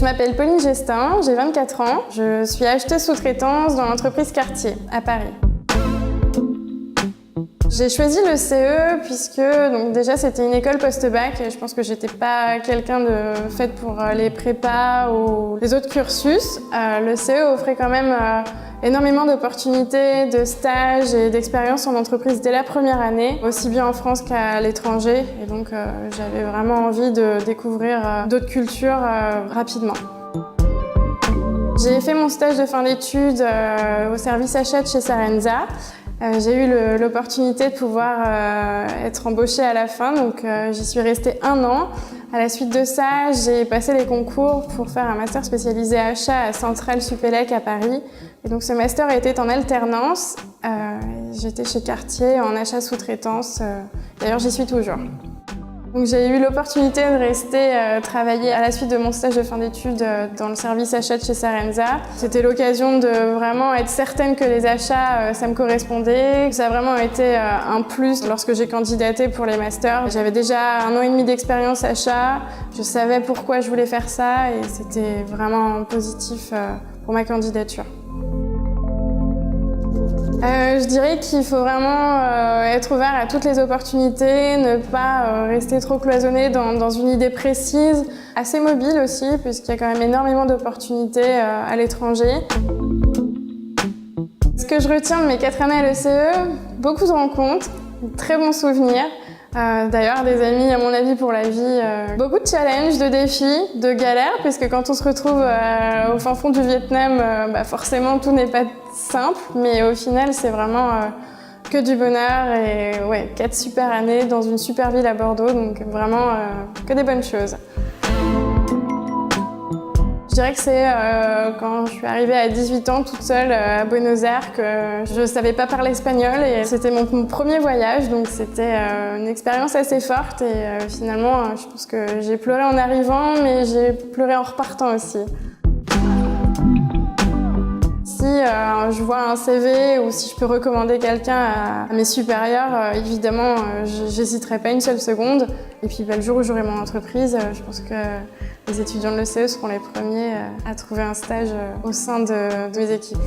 Je m'appelle Pauline Gestin, j'ai 24 ans. Je suis acheteuse sous-traitance dans l'entreprise Cartier, à Paris. J'ai choisi le CE puisque déjà c'était une école post-bac et je pense que j'étais pas quelqu'un de fait pour les prépas ou les autres cursus. Le CE offrait quand même énormément d'opportunités, de stages et d'expériences en entreprise dès la première année, aussi bien en France qu'à l'étranger. Et donc j'avais vraiment envie de découvrir d'autres cultures rapidement. J'ai fait mon stage de fin d'études au service achat de chez Sarenza. J'ai eu l'opportunité de pouvoir être embauchée à la fin, donc j'y suis restée 1 an. À la suite de ça, j'ai passé les concours pour faire un master spécialisé achat à Centrale Supélec à Paris. Et donc ce master était en alternance. J'étais chez Cartier en achat sous-traitance. D'ailleurs, j'y suis toujours. Donc j'ai eu l'opportunité de rester travailler à la suite de mon stage de fin d'études dans le service achat de chez Sarenza. C'était l'occasion de vraiment être certaine que les achats, ça me correspondait. Ça a vraiment été un plus lorsque j'ai candidaté pour les masters. J'avais déjà 1 an et demi d'expérience achat, je savais pourquoi je voulais faire ça et c'était vraiment positif pour ma candidature. Je dirais qu'il faut vraiment être ouvert à toutes les opportunités, ne pas rester trop cloisonné dans une idée précise, assez mobile aussi, puisqu'il y a quand même énormément d'opportunités à l'étranger. Ce que je retiens de mes 4 années à l'ECE, beaucoup de rencontres, de très bons souvenirs. D'ailleurs, des amis, à mon avis, pour la vie. Beaucoup de challenges, de défis, de galères, puisque quand on se retrouve au fin fond du Vietnam, forcément, tout n'est pas simple, mais au final, c'est vraiment que du bonheur et ouais, 4 super années dans une super ville à Bordeaux, donc vraiment que des bonnes choses. Je dirais que c'est quand je suis arrivée à 18 ans toute seule à Buenos Aires que je ne savais pas parler espagnol et c'était mon premier voyage, donc c'était une expérience assez forte et finalement je pense que j'ai pleuré en arrivant mais j'ai pleuré en repartant aussi. Si je vois un CV ou si je peux recommander quelqu'un à mes supérieurs, évidemment, j'hésiterai pas une seule seconde. Et puis le jour où j'aurai mon entreprise, je pense que les étudiants de l'ECE seront les premiers à trouver un stage au sein de mes équipes.